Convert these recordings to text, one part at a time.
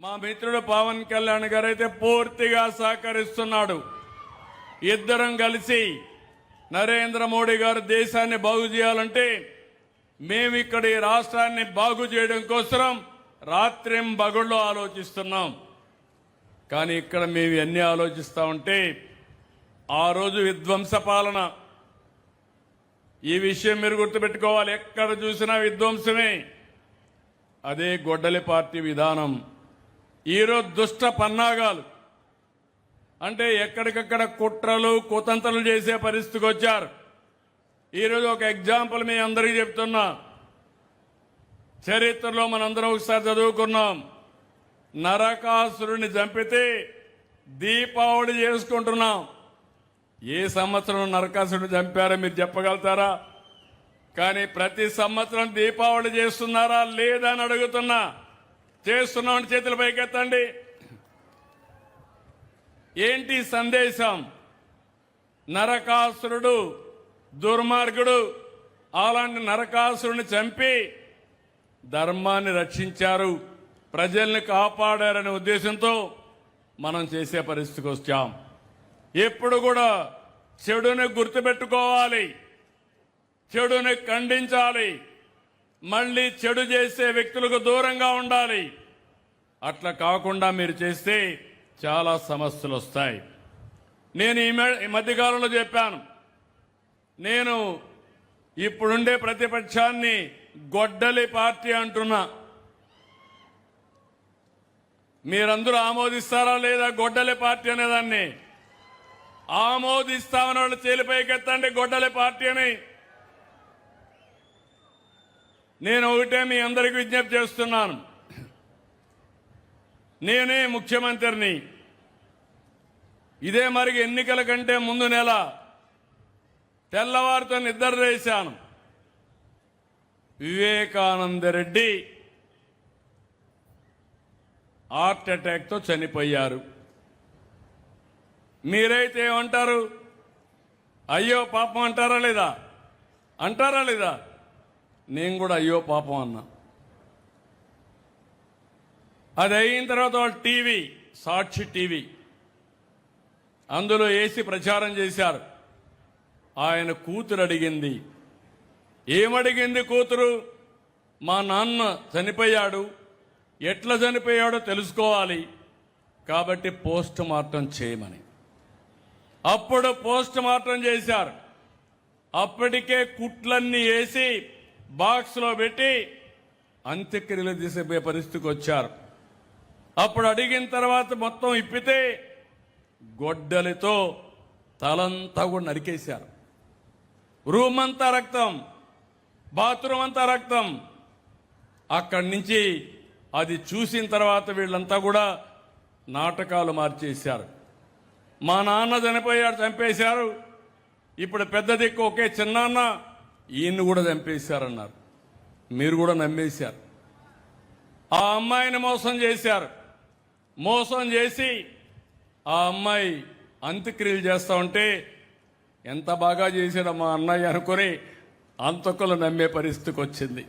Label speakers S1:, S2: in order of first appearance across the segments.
S1: మా మిత్రుడు పవన్ కళ్యాణ్ గారు అయితే పూర్తిగా సహకరిస్తున్నాడు. ఇద్దరం కలిసి నరేంద్ర మోడీ గారు దేశాన్ని బాగు చేయాలంటే మేము ఇక్కడ ఈ రాష్ట్రాన్ని బాగు చేయడం కోసం రాత్రింబగళ్ళు ఆలోచిస్తున్నాం. కానీ ఇక్కడ మేము ఎన్ని ఆలోచిస్తా ఉంటే ఆ రోజు విధ్వంస పాలన. ఈ విషయం మీరు గుర్తుపెట్టుకోవాలి. ఎక్కడ చూసినా విధ్వంసమే. అదే గొడ్డలి పార్టీ విధానం. ఈరోజు దుష్ట పన్నాగాలు అంటే ఎక్కడికక్కడ కుట్రలు కుతంత్రాలు చేసే పరిస్థితికి వచ్చారు. ఈరోజు ఒక ఎగ్జాంపుల్ మీ అందరికీ చెప్తున్నా. చరిత్రలో మనందరం ఒకసారి చదువుకున్నాం. నరకాసురుడిని చంపితే దీపావళి చేసుకుంటున్నాం. ఏ సంవత్సరం నరకాసురుడిని చంపారో మీరు చెప్పగలుగుతారా? కానీ ప్రతి సంవత్సరం దీపావళి చేస్తున్నారా లేదా అని అడుగుతున్నా. చేస్తున్నామని చేతుల పైకెత్తండి. ఏంటి సందేశం? నరకాసురుడు దుర్మార్గుడు. అలాంటి నరకాసురుడిని చంపి ధర్మాన్ని రక్షించారు, ప్రజల్ని కాపాడారనే ఉద్దేశంతో మనం చేసే పరిస్థితికి వచ్చాం. ఎప్పుడు కూడా చెడుని గుర్తుపెట్టుకోవాలి, చెడుని ఖండించాలి, మళ్ళీ చెడు చేసే వ్యక్తులకు దూరంగా ఉండాలి. అట్లా కాకుండా మీరు చేస్తే చాలా సమస్యలు వస్తాయి. నేను ఈ మధ్యకాలంలో చెప్పాను, నేను ఇప్పుడుండే ప్రతిపక్షాన్ని గొడ్డలి పార్టీ అంటున్నా. మీరందరూ ఆమోదిస్తారా లేదా? గొడ్డలి పార్టీ అనేదాన్ని ఆమోదిస్తామని వాళ్ళు చేలిపైకెత్తండి గొడ్డలి పార్టీ అని. నేను ఒకటే మీ అందరికీ విజ్ఞప్తి చేస్తున్నాను. నేనే ముఖ్యమంత్రిని. ఇదే మరి ఎన్నికల కంటే ముందు నెల తెల్లవారితో నిద్ర చేశాను. వివేకానంద రెడ్డి హార్ట్ అటాక్తో చనిపోయారు. మీరైతే ఏమంటారు? అయ్యో పాపం అంటారా లేదా? అంటారా లేదా? నేను కూడా అయ్యో పాపం అన్నా. అది అయిన తర్వాత వాళ్ళు టీవీ, సాక్షి టీవీ, అందులో వేసి ప్రచారం చేశారు. ఆయన కూతురు అడిగింది. ఏమడిగింది కూతురు? మా నాన్న చనిపోయాడు, ఎట్లా చనిపోయాడో తెలుసుకోవాలి, కాబట్టి పోస్ట్ మార్టం చేయమని. అప్పుడు పోస్ట్ మార్టం చేశారు. అప్పటికే కుట్లన్నీ వేసి బాక్స్లో పెట్టి అంత్యక్రియలు తీసే పరిస్థితికి వచ్చారు. అప్పుడు అడిగిన తర్వాత మొత్తం ఇప్పితే గొడ్డలితో తలంతా కూడా నరికేశారు. రూమ్ అంతా రక్తం, బాత్రూమ్ అంతా రక్తం. అక్కడి నుంచి అది చూసిన తర్వాత వీళ్ళంతా కూడా నాటకాలు మార్చేశారు. మా నాన్న చనిపోయాడు, చంపేశారు. ఇప్పుడు పెద్ద దిక్కు ఒకే చిన్నాన్న, ఈయన్ని కూడా చంపేశారన్నారు. మీరు కూడా నమ్మేశారు. ఆ అమ్మాయిని మోసం చేశారు. మోసం చేసి ఆ అమ్మాయి అంత్యక్రియలు చేస్తా ఉంటే ఎంత బాగా చేశాడు మా అన్నయ్య అనుకుని అంతకులు నమ్మే పరిస్థితికి వచ్చింది.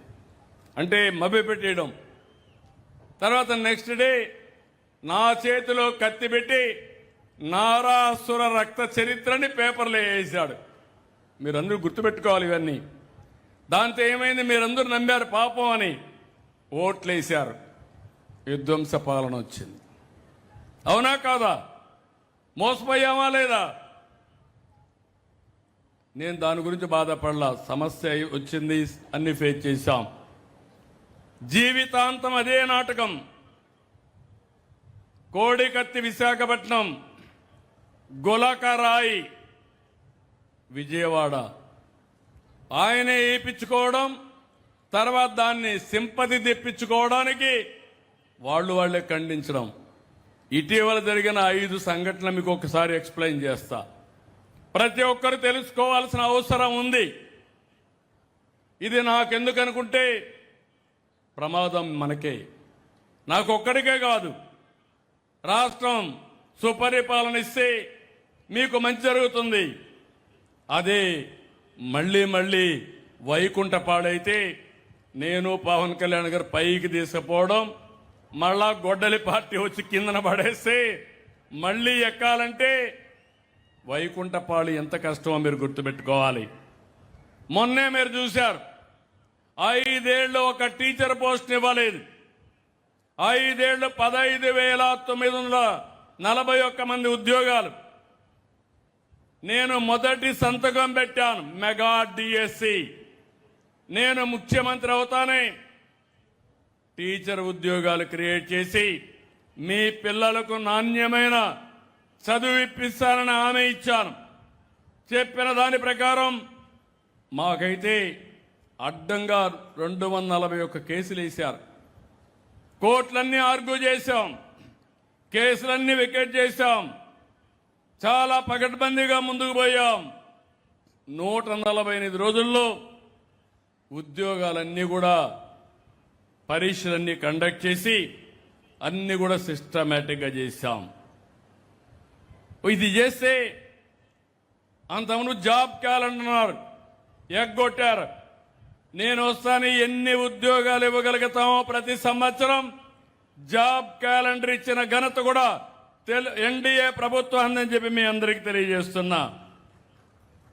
S1: అంటే మభ్యపెట్టేయడం. తర్వాత నెక్స్ట్ డే నా చేతిలో కత్తి పెట్టి నారాసుర రక్త చరిత్రని పేపర్లో వేసాడు. మీరందరూ గుర్తుపెట్టుకోవాలి ఇవన్నీ. దాంతో ఏమైంది? మీరందరూ నమ్మారు పాపం అని, ఓట్లేశారు. విధ్వంస పాలన వచ్చింది. అవునా కాదా? మోసపోయామా లేదా? నేను దాని గురించి బాధపడలా. సమస్య వచ్చింది, అన్ని ఫేస్ చేశాం. జీవితాంతం అదే నాటకం. కోడికత్తి విశాఖపట్నం, గులకరాయి విజయవాడ, ఆయనే వేయించుకోవడం, తర్వాత దాన్ని సింపతి తెప్పించుకోవడానికి వాళ్ళే ఖండించడం. ఇటీవల జరిగిన 5 సంఘటనలు మీకు ఒకసారి ఎక్స్ప్లెయిన్ చేస్తా. ప్రతి ఒక్కరు తెలుసుకోవాల్సిన అవసరం ఉంది. ఇది నాకెందుకు అనుకుంటే ప్రమాదం మనకే, నాకొక్కడికే కాదు. రాష్ట్రం సుపరిపాలన ఇస్తే మీకు మంచి జరుగుతుంది. అదే మళ్ళీ వైకుంఠ పాడైతే నేను పవన్ కళ్యాణ్ గారు పైకి తీసుకుపోవడం, మళ్ళా గొడ్డలి పార్టీ వచ్చి కిందన పడేస్తే మళ్ళీ ఎక్కాలంటే వైకుంఠపాళి ఎంత కష్టమో మీరు గుర్తుపెట్టుకోవాలి. మొన్నే మీరు చూశారు, 5 ఏళ్ళు ఒక టీచర్ పోస్ట్ ఇవ్వలేదు. 5 ఏళ్ళు 15,941 మంది ఉద్యోగాలు. నేను మొదటి సంతకం పెట్టాను మెగా డిఎస్సి. నేను ముఖ్యమంత్రి అవుతానే టీచర్ ఉద్యోగాలు క్రియేట్ చేసి మీ పిల్లలకు నాణ్యమైన చదువు ఇప్పిస్తానని హామీ ఇచ్చాను. చెప్పిన దాని ప్రకారం మాకైతే అడ్డంగా 241 కేసులు వేశారు. కోర్టులన్నీ ఆర్గ్యూ చేశాం, కేసులన్నీ వికెట్ చేశాం, చాలా పకడ్బందీగా ముందుకు పోయాం. 148 రోజుల్లో ఉద్యోగాలన్నీ కూడా పరీక్షలన్నీ కండక్ట్ చేసి అన్ని కూడా సిస్టమేటిక్గా చేశాం. ఇది చేస్తే అంతకుముందు జాబ్ క్యాలెండర్ అన్నారు, ఎగ్గొట్టారు. నేను వస్తాను, ఎన్ని ఉద్యోగాలు ఇవ్వగలుగుతామో ప్రతి సంవత్సరం జాబ్ క్యాలెండర్ ఇచ్చిన ఘనత కూడా ఎన్డీఏ ప్రభుత్వం అందని చెప్పి మీ అందరికీ తెలియజేస్తున్నా.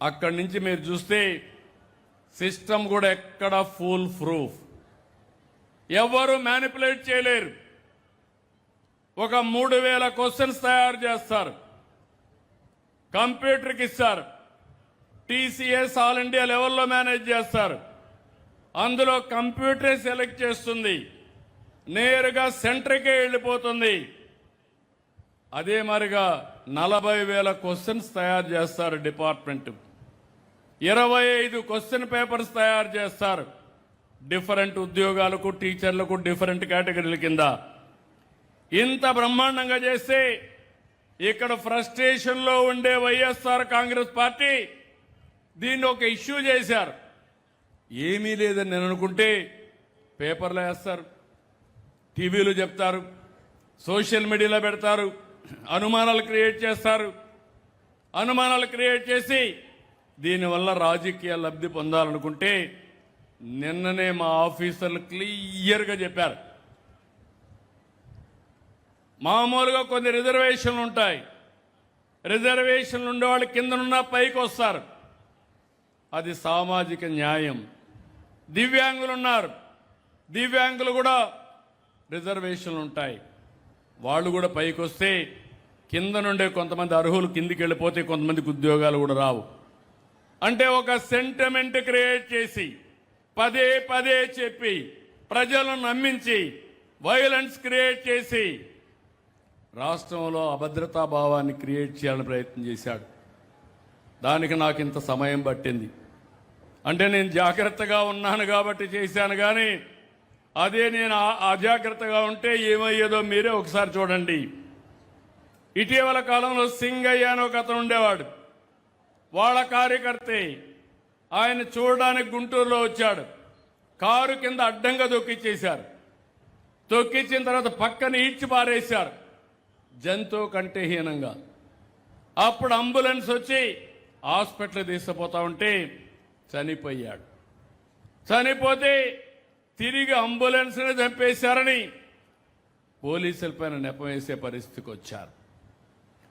S1: అక్కడి నుంచి మీరు చూస్తే సిస్టమ్ కూడా ఎక్కడ ఫుల్ ప్రూఫ్, ఎవరు మ్యానిపులేట్ చేయలేరు. ఒక 3,000 క్వశ్చన్స్ తయారు చేస్తారు, కంప్యూటర్కి ఇస్తారు, టీసీఎస్ ఆల్ ఇండియా లెవెల్లో మేనేజ్ చేస్తారు. అందులో కంప్యూటరే సెలెక్ట్ చేస్తుంది, నేరుగా సెంటర్కే వెళ్ళిపోతుంది. అదే మరిగా 40,000 క్వశ్చన్స్ తయారు చేస్తారు డిపార్ట్మెంట్. 25 క్వశ్చన్ పేపర్స్ తయారు చేస్తారు డిఫరెంట్ ఉద్యోగాలకు, టీచర్లకు, డిఫరెంట్ కేటగిరీల కింద. ఇంత బ్రహ్మాండంగా చేస్తే ఇక్కడ ఫ్రస్ట్రేషన్ లో ఉండే వైఎస్ఆర్ కాంగ్రెస్ పార్టీ దీన్ని ఒక ఇష్యూ చేశారు. ఏమీ లేదని నేను అనుకుంటే పేపర్లో వేస్తారు, టీవీలు చెప్తారు, సోషల్ మీడియాలో పెడతారు, అనుమానాలు క్రియేట్ చేస్తారు. అనుమానాలు క్రియేట్ చేసి దీనివల్ల రాజకీయ లబ్ధి పొందాలనుకుంటే నిన్ననే మా ఆఫీసర్లు క్లియర్గా చెప్పారు, మామూలుగా కొన్ని రిజర్వేషన్లు ఉంటాయి, రిజర్వేషన్లు ఉండేవాళ్ళు కిందనున్న పైకి వస్తారు, అది సామాజిక న్యాయం. దివ్యాంగులు ఉన్నారు, దివ్యాంగులు కూడా రిజర్వేషన్లు ఉంటాయి, వాళ్ళు కూడా పైకి వస్తే కింద నుండే కొంతమంది అర్హులు కిందికి వెళ్ళిపోతే కొంతమందికి ఉద్యోగాలు కూడా రావు. అంటే ఒక సెంటిమెంట్ క్రియేట్ చేసి పదే పదే చెప్పి ప్రజలను నమ్మించి వైలెన్స్ క్రియేట్ చేసి రాష్ట్రంలో అభద్రతా భావాన్ని క్రియేట్ చేయాలని ప్రయత్నం చేశాడు. దానికి నాకు ఇంత సమయం పట్టింది. అంటే నేను జాగ్రత్తగా ఉన్నాను కాబట్టి చేశాను, కానీ అదే నేను అజాగ్రత్తగా ఉంటే ఏమయ్యేదో మీరే ఒకసారి చూడండి. ఇటీవల కాలంలో సింగయ్య అని ఒక అతను ఉండేవాడు, వాళ్ళ కార్యకర్తే. ఆయన చూడడానికి గుంటూరులో వచ్చాడు, కారు కింద అడ్డంగా తొక్కిచ్చేశారు. తొక్కిచ్చిన తర్వాత పక్కన ఈడ్చి పారేశారు, జంతువు కంటే హీనంగా. అప్పుడు అంబులెన్స్ వచ్చి హాస్పిటల్ తీసుకుపోతా ఉంటే చనిపోయాడు. చనిపోతే తిరిగి అంబులెన్స్ని చంపేశారని పోలీసులపైన నెపం వేసే పరిస్థితికి వచ్చారు.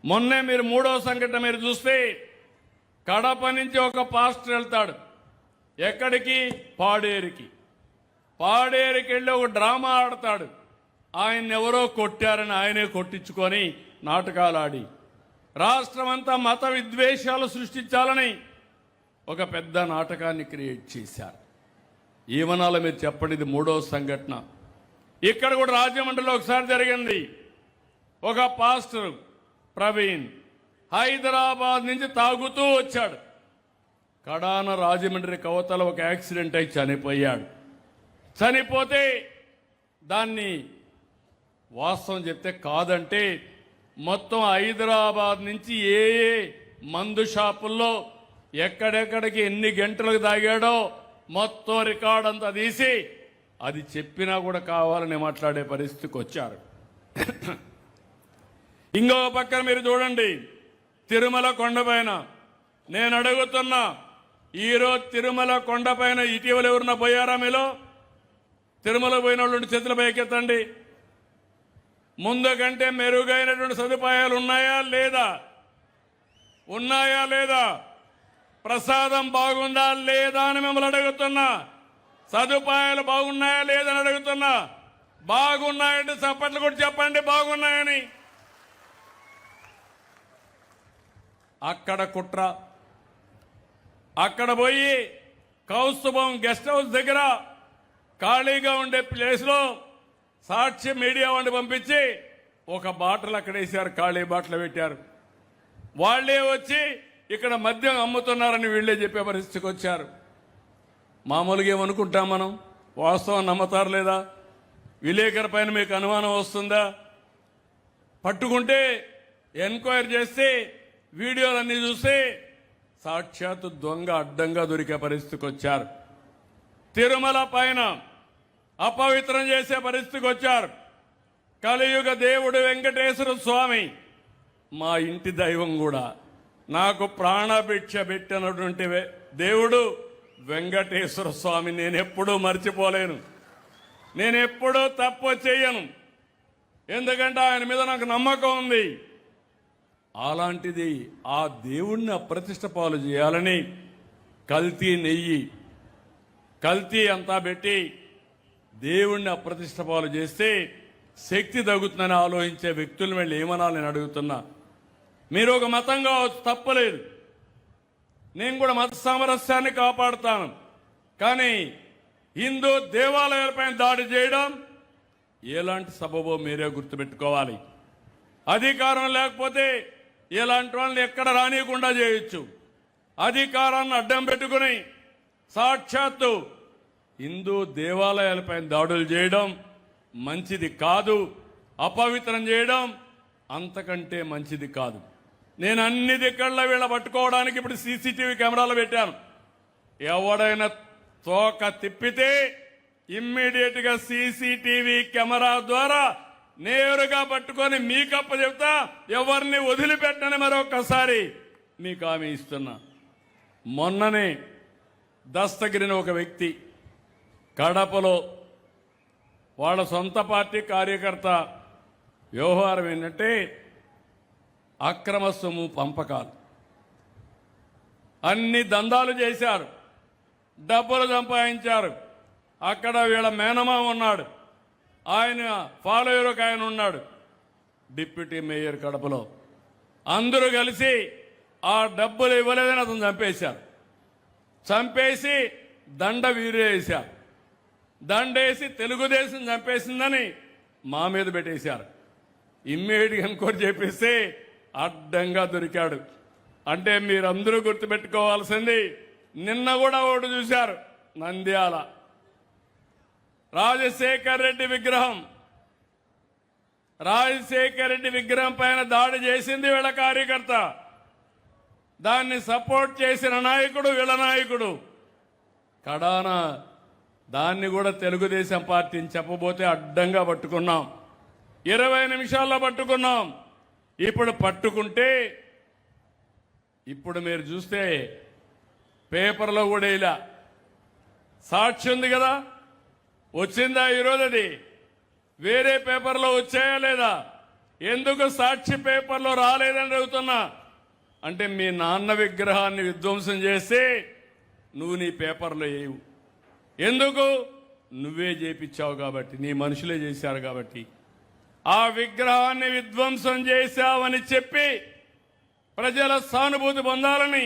S1: మొన్నే మీరు 3వ సంఘటన మీరు చూస్తే కడప నుంచి ఒక పాస్టర్ వెళ్తాడు, ఎక్కడికి? పాడేరుకి. పాడేరుకి వెళ్ళి ఒక డ్రామా ఆడతాడు. ఆయన ఎవరో కొట్టారని ఆయనే కొట్టించుకొని నాటకాలు ఆడి రాష్ట్రమంతా మత విద్వేషాలు సృష్టించాలని ఒక పెద్ద నాటకాన్ని క్రియేట్ చేశారు. ఏమనాలో మీరు చెప్పండి. ఇది 3వ సంఘటన. ఇక్కడ కూడా రాజమండ్రిలో ఒకసారి జరిగింది. ఒక పాస్టర్ ప్రవీణ్ హైదరాబాద్ నుంచి తాగుతూ వచ్చాడు, కడాన రాజమండ్రి కవతల ఒక యాక్సిడెంట్ అయి చనిపోయాడు. చనిపోతే దాన్ని వాస్తవం చెప్తే కాదంటే మొత్తం హైదరాబాద్ నుంచి ఏ మందు షాపుల్లో ఎక్కడెక్కడికి ఎన్ని గంటలకు తాగాడో మొత్తం రికార్డ్ అంతా తీసి అది చెప్పినా కూడా కావాలని మాట్లాడే పరిస్థితికి వచ్చారు. ఇంకో పక్కన మీరు చూడండి, తిరుమల కొండపైన నేను అడుగుతున్నా, ఈరోజు తిరుమల కొండపైన ఇటీవల ఎవరన్నా పోయారా? మీలో తిరుమల పోయిన వాళ్ళు చేతుల పైకెత్తండి. ముందు కంటే మెరుగైనటువంటి సదుపాయాలు ఉన్నాయా లేదా? ఉన్నాయా లేదా? ప్రసాదం బాగుందా లేదా అని మిమ్మల్ని అడుగుతున్నా. సదుపాయాలు బాగున్నాయా లేదని అడుగుతున్నా. బాగున్నాయంటే చప్పట్లు కూడా చెప్పండి బాగున్నాయని. అక్కడ కుట్ర, అక్కడ పోయి కౌస్తుభం గెస్ట్ హౌస్ దగ్గర ఖాళీగా ఉండే ప్లేస్లో సాక్షి మీడియా వాడిని పంపించి ఒక బాటలు అక్కడ వేశారు, ఖాళీ బాటలు పెట్టారు. వాళ్లే వచ్చి ఇక్కడ మద్యం అమ్ముతున్నారని వీళ్లే చెప్పే పరిస్థితికి వచ్చారు. మామూలుగా ఏమనుకుంటాం మనం, వాస్తవం నమ్మతారు లేదా? విలేకరు పైన మీకు అనుమానం వస్తుందా? పట్టుకుంటే ఎంక్వైరీ చేస్తే వీడియోలన్నీ చూస్తే సాక్షాత్తు దొంగ అడ్డంగా దొరికే పరిస్థితికి వచ్చారు. తిరుమల పైన అపవిత్రం చేసే పరిస్థితికి వచ్చారు. కలియుగ దేవుడు వెంకటేశ్వర స్వామి మా ఇంటి దైవం కూడా, నాకు ప్రాణభిక్ష పెట్టినటువంటి దేవుడు వెంకటేశ్వర స్వామి నేనెప్పుడూ మర్చిపోలేను. నేనెప్పుడూ తప్పు చేయను, ఎందుకంటే ఆయన మీద నాకు నమ్మకం ఉంది. అలాంటిది ఆ దేవుణ్ణి అప్రతిష్ట పాలు చేయాలని కల్తీ నెయ్యి, కల్తీ అంతా పెట్టి దేవుణ్ణి అప్రతిష్ట పాలు చేస్తే శక్తి తగ్గుతుందని ఆలోచించే వ్యక్తులను వెళ్ళి ఏమనాలి నేను అడుగుతున్నా. మీరు ఒక మతం కావచ్చు, తప్పలేదు, నేను కూడా మత సామరస్యాన్ని కాపాడుతాను. కానీ హిందూ దేవాలయాలపైన దాడి చేయడం ఎలాంటి సబబో మీరే గుర్తుపెట్టుకోవాలి. అధికారం లేకపోతే ఇలాంటి వాళ్ళని ఎక్కడ రానియకుండా చేయొచ్చు. అధికారాన్ని అడ్డం పెట్టుకుని సాక్షాత్తు హిందూ దేవాలయాలపైన దాడులు చేయడం మంచిది కాదు. అపవిత్రం చేయడం అంతకంటే మంచిది కాదు. నేను అన్ని దిక్కళ్ళ వీళ్ళ పట్టుకోవడానికి ఇప్పుడు సీసీటీవీ కెమెరాలు పెట్టాను. ఎవడైనా తోక తిప్పితే ఇమ్మీడియట్ గా సీసీటీవీ కెమెరా ద్వారా నేరుగా పట్టుకొని మీకప్ప చెప్తా, ఎవరిని వదిలిపెట్టని మరొకసారి మీకు హామీ ఇస్తున్నా. మొన్ననే దస్తగిరిని ఒక వ్యక్తి కడపలో వాళ్ళ సొంత పార్టీ కార్యకర్త వ్యవహారం ఏంటంటే అక్రమ సొమ్ము పంపకాలు, అన్ని దందాలు చేశారు, డబ్బులు సంపాదించారు. అక్కడ వీళ్ళ మేనమామ ఉన్నాడు, ఆయన ఫాలోయర్ ఒక ఆయన ఉన్నాడు, డిప్యూటీ మేయర్ కడపలో. అందరూ కలిసి ఆ డబ్బులు ఇవ్వలేదని అతను చంపేశారు. చంపేసి దండ వీరేశారు. దండేసి తెలుగుదేశం చంపేసిందని మా మీద పెట్టేశారు. ఇమ్మీడియట్గా ఎంక్వైరీ చేపిస్తే అడ్డంగా దొరికాడు. అంటే మీరందరూ గుర్తుపెట్టుకోవాల్సింది, నిన్న కూడా ఒకటి చూశారు, నంద్యాల రాజశేఖర్ రెడ్డి విగ్రహం, రాజశేఖర్ రెడ్డి విగ్రహం పైన దాడి చేసింది వీళ్ళ కార్యకర్త. దాన్ని సపోర్ట్ చేసిన నాయకుడు వీళ్ళ నాయకుడు. కడాన దాన్ని కూడా తెలుగుదేశం పార్టీని చెప్పబోతే అడ్డంగా పట్టుకున్నాం. 20 నిమిషాల్లో పట్టుకున్నాం. ఇప్పుడు పట్టుకుంటే ఇప్పుడు మీరు చూస్తే పేపర్లో కూడా ఇలా సాక్షి ఉంది కదా, వచ్చిందా ఈరోజు? అది వేరే పేపర్లో వచ్చాయా లేదా? ఎందుకు సాక్షి పేపర్లో రాలేదని అడుగుతున్నా. అంటే మీ నాన్న విగ్రహాన్ని విధ్వంసం చేస్తే నువ్వు నీ పేపర్లో వేయవు. ఎందుకు? నువ్వే చేపించావు కాబట్టి, నీ మనుషులే చేశారు కాబట్టి. ఆ విగ్రహాన్ని విధ్వంసం చేశావని చెప్పి ప్రజల సానుభూతి పొందాలని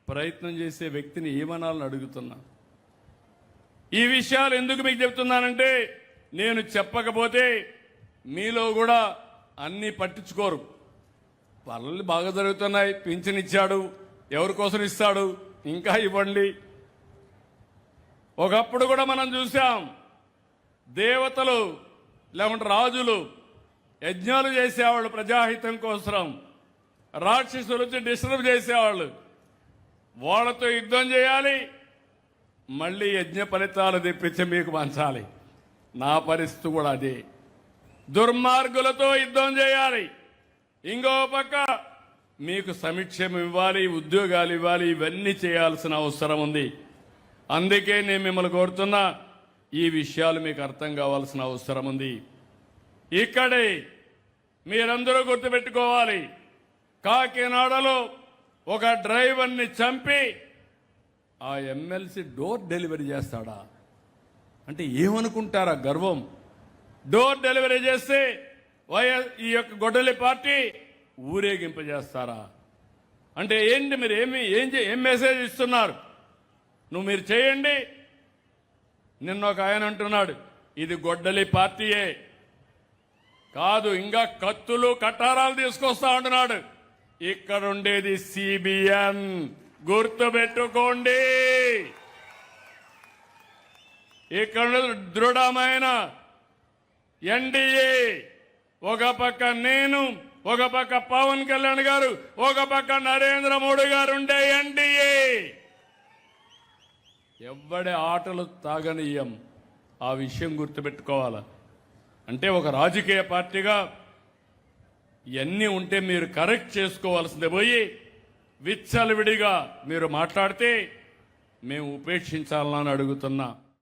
S1: ప్రయత్నం చేసే వ్యక్తిని ఏమనాలని అడుగుతున్నా. ఈ విషయాలు ఎందుకు మీకు చెప్తున్నానంటే, నేను చెప్పకపోతే మీలో కూడా అన్నీ పట్టించుకోరు. పనులు బాగా జరుగుతున్నాయి, పింఛన్ ఇచ్చాడు, ఎవరి కోసం ఇస్తాడు, ఇంకా ఇవ్వండి. ఒకప్పుడు కూడా మనం చూసాం, దేవతలు లేకుంటే రాజులు యజ్ఞాలు చేసేవాళ్ళు ప్రజాహితం కోసం, రాక్షసులు వచ్చి డిస్టర్బ్ చేసేవాళ్ళు. వాళ్ళతో యుద్ధం చేయాలి, మళ్ళీ యజ్ఞ ఫలితాలు తెప్పించి మీకు పంచాలి. నా పరిస్థితి కూడా అదే. దుర్మార్గులతో యుద్ధం చేయాలి, ఇంకో పక్క మీకు సమీక్షం ఇవ్వాలి, ఉద్యోగాలు ఇవ్వాలి, ఇవన్నీ చేయాల్సిన అవసరం ఉంది. అందుకే నేను మిమ్మల్ని కోరుతున్నా, ఈ విషయాలు మీకు అర్థం కావాల్సిన అవసరం ఉంది. ఇక్కడే మీరందరూ గుర్తుపెట్టుకోవాలి. కాకినాడలో ఒక డ్రైవర్ని చంపి ఆ ఎమ్మెల్సీ డోర్ డెలివరీ చేస్తాడా అంటే ఏమనుకుంటారా గర్వం? డోర్ డెలివరీ చేస్తే ఈ యొక్క గొడ్డలి పార్టీ ఊరేగింపజేస్తారా అంటే ఏంటి? మీరు ఏం మెసేజ్ ఇస్తున్నారు? మీరు చేయండి. నిన్న ఒక ఆయన అంటున్నాడు ఇది గొడ్డలి పార్టీయే కాదు, ఇంకా కత్తులు కటారాలు తీసుకొస్తా అంటున్నాడు. ఇక్కడ ఉండేది సిబిఎన్, గుర్తుపెట్టుకోండి. ఇక్కడ దృఢమైన ఎన్డీఏ, ఒక పక్క నేను, ఒక పక్క పవన్ కళ్యాణ్ గారు, ఒక పక్క నరేంద్ర మోడీ గారు ఉండే ఎన్డీఏ. ఎవ్వడి ఆటలు తాగనీయం, ఆ విషయం గుర్తుపెట్టుకోవాలా. అంటే ఒక రాజకీయ పార్టీగా ఇవన్నీ ఉంటే మీరు కరెక్ట్ చేసుకోవాల్సిందే పోయి విచ్చలవిడిగా మీరు మాట్లాడితే మేము ఉపేక్షించాలని అడుగుతున్నా.